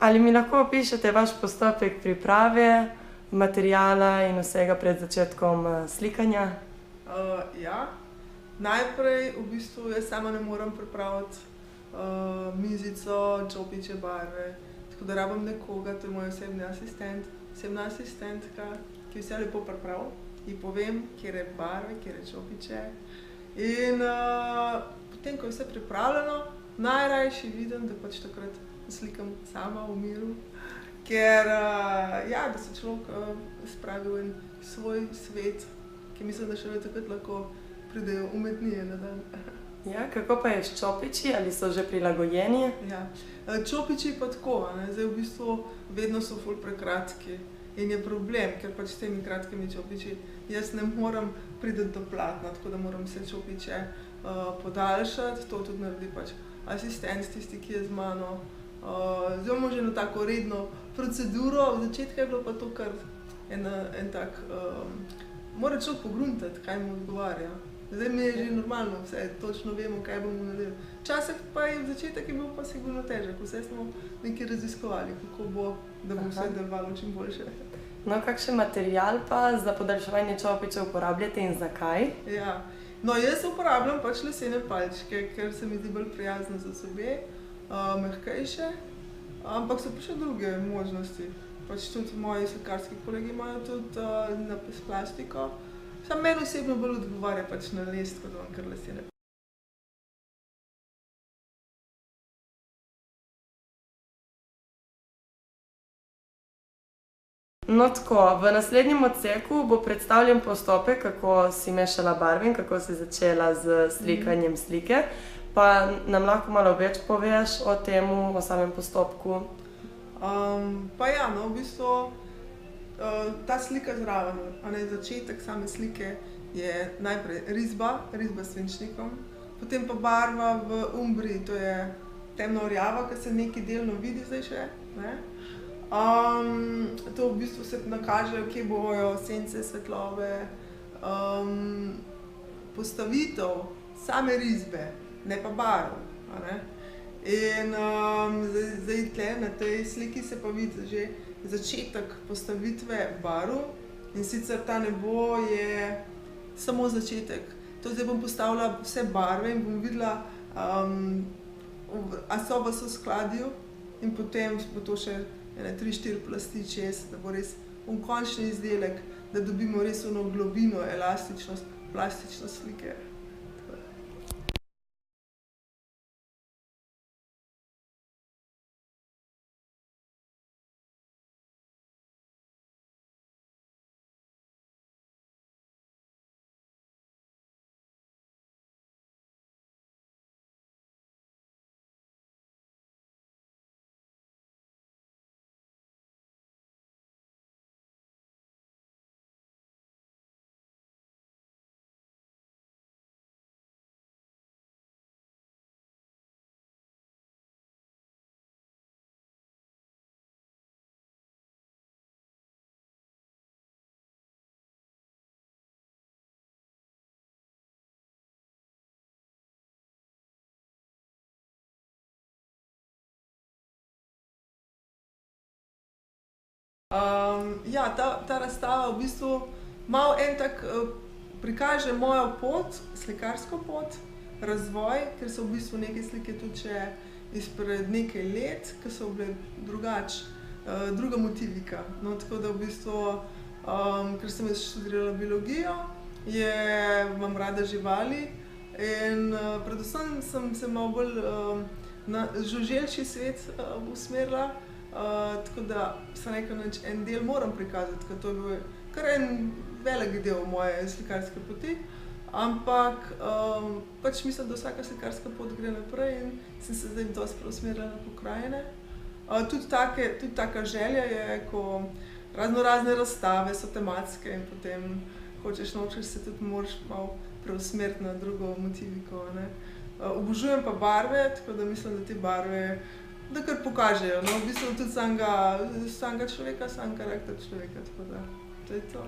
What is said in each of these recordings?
Ali mi lahko opišete vaš postopek priprave materiala in vsega pred začetkom slikanja? Ja. Najprej v bistvu jaz sama ne morem pripraviti mizico, čopiče, barve. Tako da rabim nekoga, to je moj osebni asistent, osebna asistentka, ki vse lepo pripravi. Ji povem, katere barve, katere čopiče. In potem, ko je vse pripravljeno, najrajši vidim, da pač takrat slikam sama v miru. Ker ja, da se človek spravi v en svoj svet, ki mislim, da šele takrat lahko pridejo umetnine na dan. Ja, kako pa je s čopiči? Ali so že prilagojeni? Ja. Čopiči pa tako, a ne. Zdaj v bistvu vedno so ful prekratki. In je problem, ker pač s temi kratkimi čopiči jaz ne morem priti do platna, tako da moram vse čopiče podaljšati. To tudi naredi pač asistent, tisti, ki je z mano. Zdaj imamo že eno tako redno proceduro, od začetka je bilo pa to kar en tak, mora človek pogruntati, kaj mu odgovarja. Zdaj mi je že normalno vse, točno vemo, kaj bomo naredili. Včasih pa je začetek je bil pa sigurno težek, vse smo nekaj raziskovali, kako bo, da bo vse delovalo čim boljše. No, kakšen material pa za podaljševanje čopičev uporabljate in zakaj? Ja. No, jaz uporabljam pač lesene palčke, ker se mi zdi bolj prijazno za zobe, mehkejše. Ampak so pa še druge možnosti. Pač tudi moji slikarski kolegi imajo tudi s plastiko. Samo meni osebno bolj odgovarja pač na les, tako da imam kar lesene. No, tako, v naslednjem odseku bo predstavljen postopek, kako si mešala barve in kako si začela s slikanjem slike. Pa nam lahko malo več poveš o tem, o samem postopku? Pa ja, no, v bistvu ta slika zraven, a ne, začetek same slike je najprej risba s svinčnikom, potem pa barva v umbri, to je temno rjava, ke se nekaj delno vidi zdaj še, ne. To v bistvu se nakažejo, kje bojo sence, svetlobe, postavitev same risbe, ne pa barv, a ne. In zdaj tule na tej sliki se pa vidi že začetek postavitve barv, in sicer ta nebo je samo začetek. To zdaj bom postavila vse barve in bom videla, a so v soskladju, in potem bo to še ene 3-4 plasti čez, da bo res končni izdelek, da dobimo res ono globino, elastičnost, plastičnost slike. Ja, ta razstava v bistvu malo en tak prikaže mojo pot, slikarsko pot, razvoj, ker so v bistvu neke slike tudi še izpred nekaj let, ke so bile drugače, druga motivika. No, tako da v bistvu, ker sem jaz študirala biologijo, imam rada živali in predvsem sem se malo bolj na žuželčji svet usmerila. Tako da sem rekla, en del moram prikazati, ker to je bil kar en velik del moje slikarske poti. Ampak pač mislim, da vsaka slikarska pot gre naprej in sem se zdaj dosti preusmerila na pokrajine. Tudi taka želja je, ko raznorazne razstave so tematske in potem hočeš nočeš se tudi moraš malo preusmeriti na drugo motiviko, a ne. Obožujem pa barve, tako da mislim, da te barve, da kar pokažejo, no, v bistvu tudi samega človeka, sam karakter človeka, tako da to je to.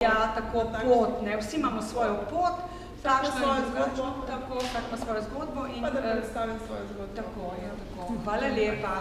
Ja, tako pot, ne, vsi imamo svojo pot, Vsak ima svojo zgodbo. Tako, vsak ima svojo zgodbo in Pa da predstavim svojo zgodbo. tako je, tako. Hvala lepa.